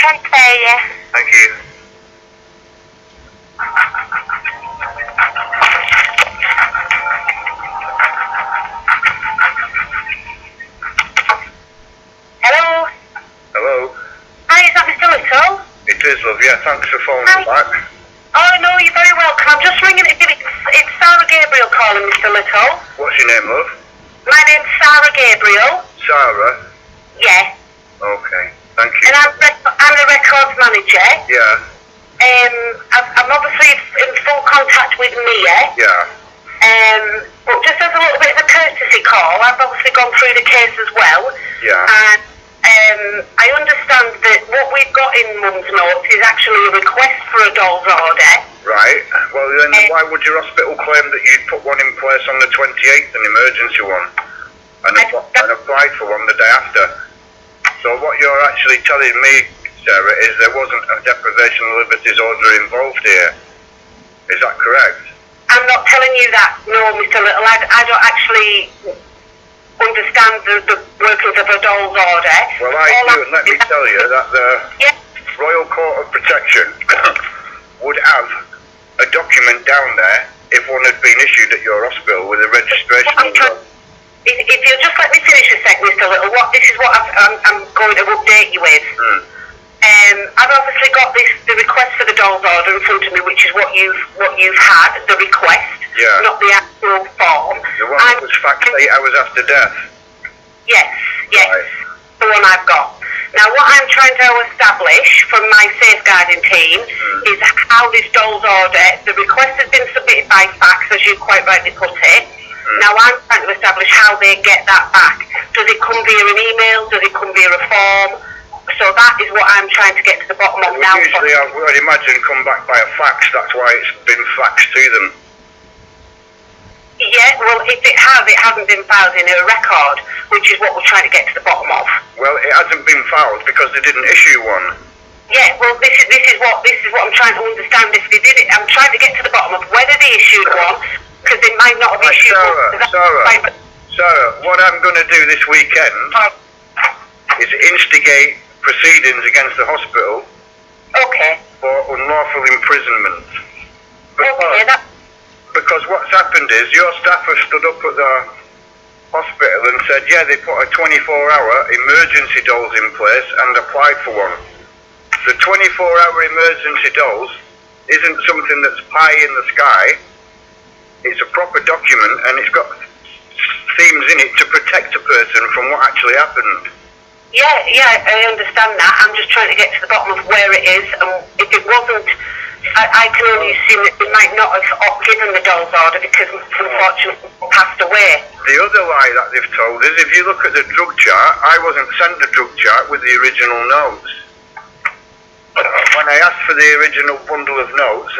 transfer you. Thank you. Hello? Hello? Hi, is that Mr. Little? It is, love, yeah, thanks for phoning back. Oh, no, you're very welcome. I'm just ringing to give it... It's Sarah Gabriel calling, Mr. Little. What's your name, love? My name's Sarah Gabriel. Sarah? Yeah. Okay, thank you. And I'm the records manager. Yeah. I'm obviously in full contact with Mia. Yeah. But just as a little bit of a courtesy call, I've obviously gone through the case as well. Yeah. And I understand that what we've got in Mum's notes is actually a request for a doll's order. Right. Well, then why would your hospital claim that you'd put one in place on the 28th, an emergency one, and applied for one the day after? So what you're actually telling me, Sarah, is there wasn't a deprivation of liberties order involved here. Is that correct? I'm not telling you that, no, Mr. Little. I don't actually understand the workings of a doll's order. Well, I do, and let me tell you that the Royal Court of Protection would have a document down there if one had been issued at your hospital with a registration number. If you'll just let me finish a sec, Mr. Little, this is what I'm going to update you with. I've obviously got the request for the doll's order in front of me, which is what you've had, the request, not the actual form. The one that was faxed 8 hours after death? Yes, Right. the one I've got. Now, what I'm trying to establish from my safeguarding team is how this doll's order, the request has been submitted by fax, as you quite rightly put it. Now, I'm trying to establish how they get that back. Does it come via an email? Does it come via a form? So that is what I'm trying to get to the bottom of now. Usually, I would imagine, come back by a fax. That's why it's been faxed to them. Yeah, well, if it hasn't been filed in a record, which is what we're trying to get to the bottom of. Well, it hasn't been filed because they didn't issue one. Yeah, well, this is what I'm trying to understand. If they did it, I'm trying to get to the bottom of whether they issued one, because they might not have issued one. Sarah, what I'm going to do this weekend is instigate proceedings against the hospital for unlawful imprisonment. Because what's happened is your staff have stood up at the hospital and said, yeah, they put a 24-hour emergency dose in place and applied for one. The 24-hour emergency dose isn't something that's pie in the sky. It's a proper document and it's got themes in it to protect a person from what actually happened. Yeah, I understand that. I'm just trying to get to the bottom of where it is, and if it wasn't, I can only assume that they might not have given the doll's order because unfortunately passed away. The other lie that they've told is, if you look at the drug chart, I wasn't sent the drug chart with the original notes. When I asked for the original bundle of notes,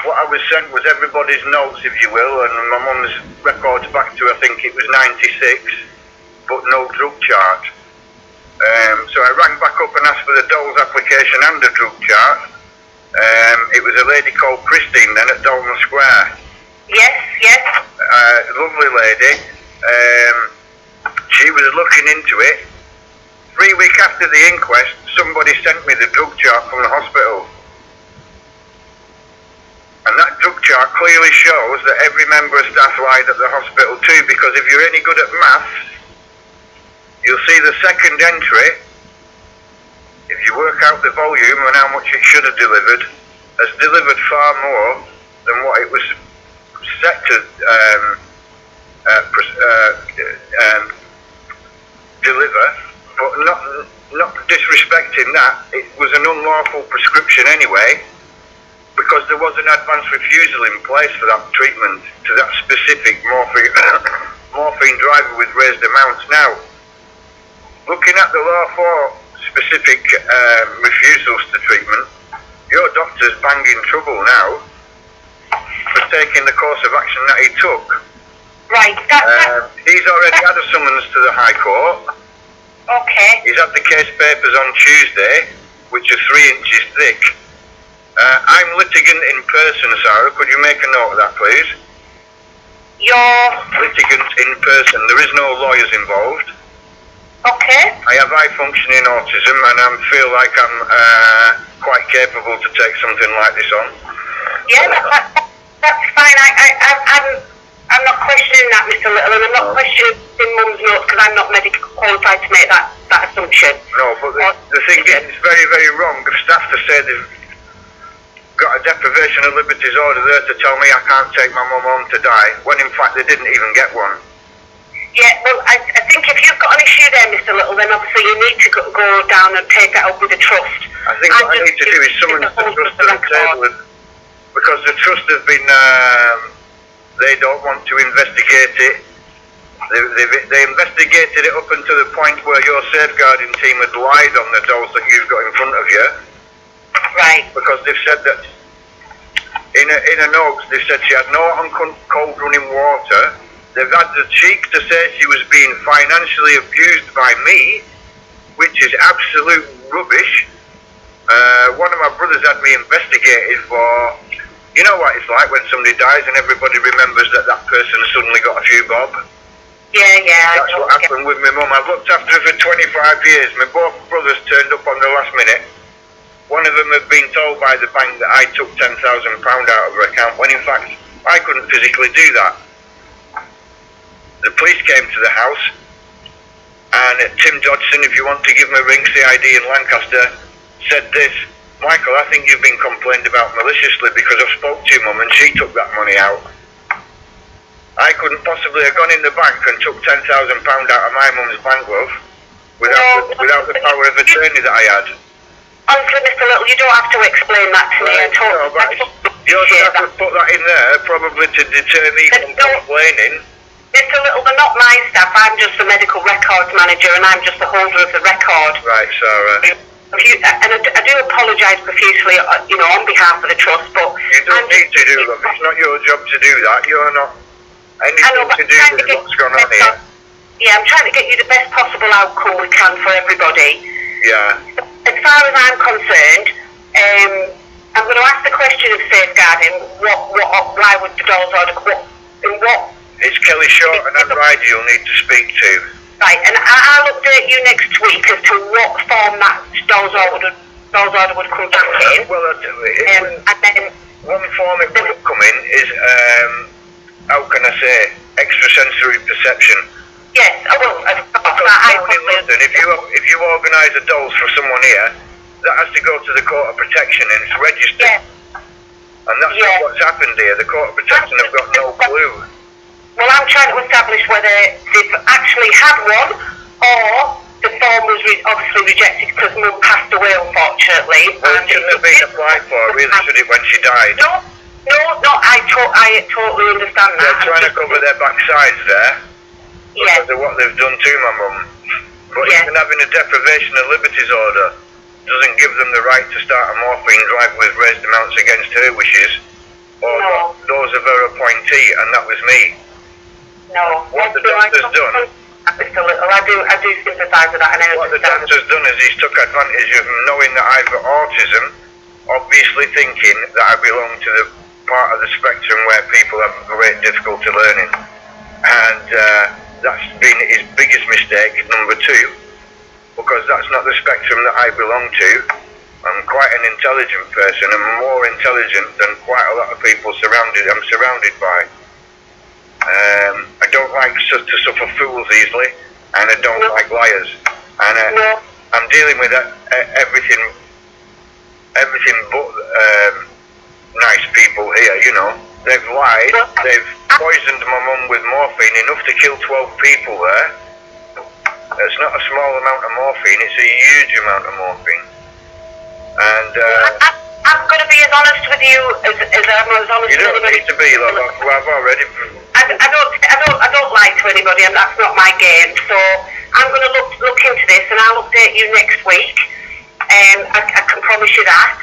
what I was sent was everybody's notes, if you will, and my mum's records back to, I think it was 96, but no drug chart. So I rang back up and asked for the dole's application and the drug chart. It was a lady called Christine then at Dolman Square. Yes. Lovely lady. She was looking into it. 3 weeks after the inquest, somebody sent me the drug chart from the hospital. And that drug chart clearly shows that every member of staff lied at the hospital too, because if you're any good at maths, you'll see the second entry, if you work out the volume and how much it should have delivered, has delivered far more than what it was set to deliver. But not disrespecting that, it was an unlawful prescription anyway, because there was an advance refusal in place for that treatment to that specific morphine driver with raised amounts. Now, looking at the law for specific refusals to treatment, your doctor's banging trouble now for taking the course of action that he took. Right. He's already had a summons to the High Court. Okay. He's had the case papers on Tuesday, which are 3 inches thick. I'm litigant in person, Sarah. Could you make a note of that, please? You're litigant in person. There is no lawyers involved. Okay. I have high functioning autism, and I feel like I'm quite capable to take something like this on. Yeah, that's fine. I'm not questioning that, Mr. Little, and I'm not questioning Mum's notes because I'm not medically qualified to make that assumption. No, but the thing is, it's very, very wrong of staff to say they've got a deprivation of liberties order there to tell me I can't take my mum home to die, when in fact they didn't even get one. Yeah, well, I think if you've got an issue there, Mr. Little, then obviously you need to go down and take that up with the trust. I think what I need to do is summon the trust to the table, because the trust have been, they don't want to investigate it. They investigated it up until the point where your safeguarding team had lied on the dolls that you've got in front of you. Right. Because they've said that, in a note, they said she had no hot and cold running water. They've had the cheek to say she was being financially abused by me, which is absolute rubbish. One of my brothers had me investigated for, you know what it's like when somebody dies and everybody remembers that person suddenly got a few bob. Yeah. That's what happened with my mum. I've looked after her for 25 years. My both brothers turned up on the last minute. One of them had been told by the bank that I took £10,000 out of her account, when in fact I couldn't physically do that. The police came to the house, and Tim Dodson, if you want to give him a ring, CID in Lancaster, said this: Michael, I think you've been complained about maliciously because I've spoke to your mum and she took that money out. I couldn't possibly have gone in the bank and took £10,000 out of my mum's bank, love, without the power of attorney that I had. Honestly, Mr. Little, you don't have to explain that to me at all. No, but you're going to have to put that in there, probably to deter me from complaining. Mr. Little, they're not my staff. I'm just the medical records manager, and I'm just the holder of the record. Right, Sarah. And I do apologise profusely, on behalf of the trust, but you don't need to do that. It's not your job to do that. You're not anything to do with what's going on here. Yeah, I'm trying to get you the best possible outcome we can for everybody. Yeah. As far as I'm concerned, I'm going to ask the question of safeguarding. Why would the dolls order? It's Kelly Short and Anne Ryder you'll need to speak to. Right, and I'll update you next week as to what form that dolls order would come back in. Well, and then one form it would come in is, how can I say, extrasensory perception. Yes, well, of course. Down in London, if you organise a dolls for someone here, that has to go to the Court of Protection and it's registered. Yes. And that's not what's happened here. The Court of Protection have got no clue. Well, I'm trying to establish whether they've actually had one, or the form was obviously rejected because Mum passed away, unfortunately. Well, it shouldn't have been applied for, really, should it, when she died? No, I totally understand that. They're trying to cover their backsides there because of what they've done to my mum. But even having a deprivation of liberties order doesn't give them the right to start a morphine drive with raised amounts against her wishes, or those of her appointee, and that was me. No. What the doctor's done, Mr. Little, I do sympathise with that, and I what the understand. doctor's done is he's took advantage of knowing that I've got autism, obviously thinking that I belong to the part of the spectrum where people have great difficulty learning, and that's been his biggest mistake, number two, because that's not the spectrum that I belong to. I'm quite an intelligent person, and more intelligent than quite a lot of people I'm surrounded by. I don't like to suffer fools easily, and I don't like liars. And I'm dealing with everything but nice people here, you know. They've lied, they've poisoned my mum with morphine, enough to kill 12 people there. It's not a small amount of morphine, it's a huge amount of morphine. And I'm going to be as honest with you as I'm as honest you with don't anybody. need to be, love. I've already... I don't lie to anybody, and that's not my game. So I'm going to look into this, and I'll update you next week. I can promise you that.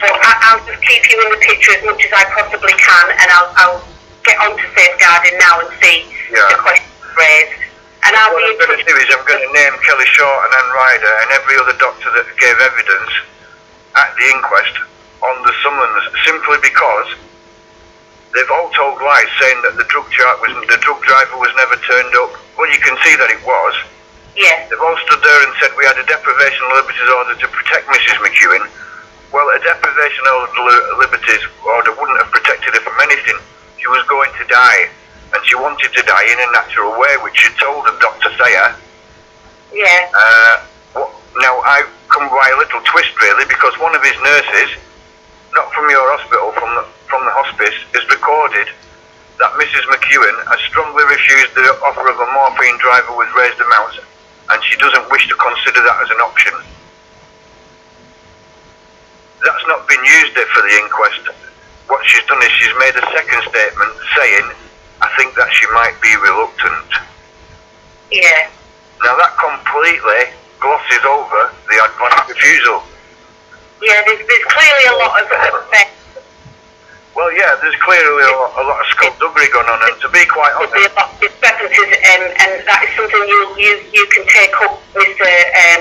But I'll just keep you in the picture as much as I possibly can, and I'll get on to safeguarding now and see the questions raised. And what I'm going to do is I'm going to name Kelly Short and Anne Ryder and every other doctor that gave evidence at the inquest on the summons, simply because they've all told lies, saying that the drug driver was never turned up. Well, you can see that it was. Yeah. They've all stood there and said we had a deprivation of liberties order to protect Mrs. McEwen. Well, a deprivation of liberties order wouldn't have protected her from anything. She was going to die, and she wanted to die in a natural way, which she told Dr. Sayer. Yeah. Now, I come by a little twist, really, because one of his nurses, not from your hospital, from the hospice, has recorded that Mrs. McEwen has strongly refused the offer of a morphine driver with raised amounts, and she doesn't wish to consider that as an option. That's not been used there for the inquest. What she's done is she's made a second statement saying, I think that she might be reluctant. Yeah. Now that completely glosses over the advanced refusal. Yeah, there's clearly a lot of well, yeah, there's clearly a lot of skullduggery going on, and to be quite honest, a lot of discrepancies, and that is something you can take up, Mr.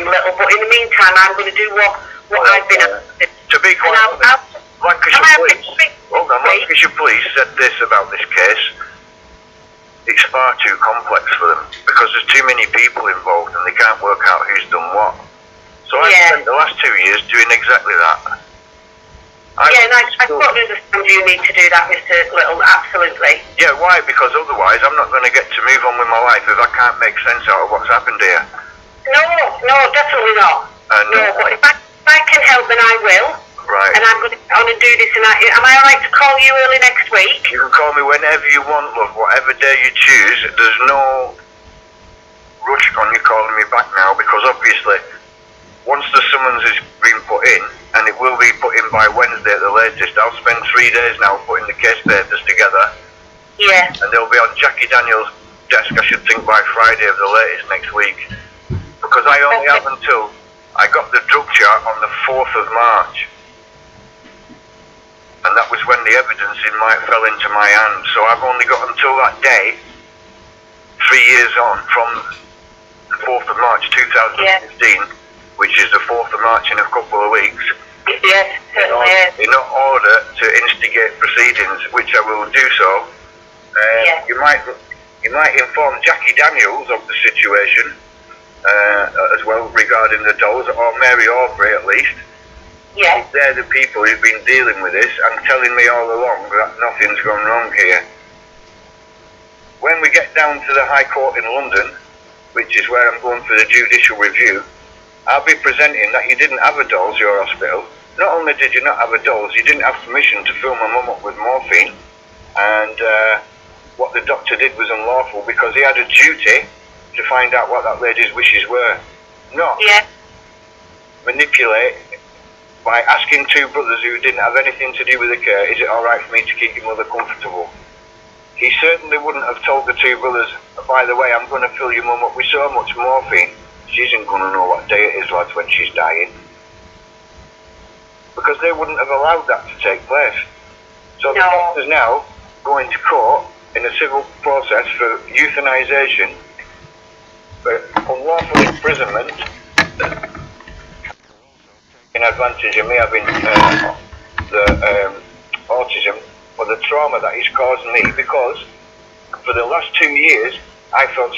Little. But in the meantime, I'm going to do what I've been asked. To be quite honest, Lancashire Police said this about this case. It's far too complex for them because there's too many people involved and they can't work out who's done what. So I've spent the last 2 years doing exactly that. I totally understand you need to do that, Mr. Little, absolutely. Yeah, why? Because otherwise I'm not going to get to move on with my life if I can't make sense out of what's happened here. No, definitely not. No, but if I can help, then I will. Right. And I'm going to do this, and am I alright to call you early next week? You can call me whenever you want, love, whatever day you choose. There's no rush on you calling me back now, because obviously, once the summons has been put in, and it will be put in by Wednesday at the latest, I'll spend 3 days now putting the case papers together. Yeah. And they'll be on Jackie Daniels' desk, I should think, by Friday of the latest next week. Because I only have until I got the drug chart on the 4th of March. And that was when the evidence fell into my hand. So I've only got until that day, 3 years on, from the 4th of March 2015, which is the 4th of March in a couple of weeks, yes, certainly. in order to instigate proceedings, which I will do so. You might inform Jackie Daniels of the situation as well regarding the dolls, or Mary Aubrey at least. Yeah. They're the people who've been dealing with this and telling me all along that nothing's gone wrong here. When we get down to the High Court in London, which is where I'm going for the judicial review, I'll be presenting that you didn't have a dolls, your hospital. Not only did you not have a dolls, you didn't have permission to fill my mum up with morphine, and what the doctor did was unlawful because he had a duty to find out what that lady's wishes were. Not manipulate by asking two brothers who didn't have anything to do with the care, is it alright for me to keep your mother comfortable? He certainly wouldn't have told the two brothers, by the way, I'm going to fill your mum up with so much morphine, she isn't going to know what day it is, lads, when she's dying. Because they wouldn't have allowed that to take place. So the doctor's now going to court in a civil process for euthanisation, for unlawful imprisonment, in advantage of me having the autism, for the trauma that he's caused me, because for the last 2 years I felt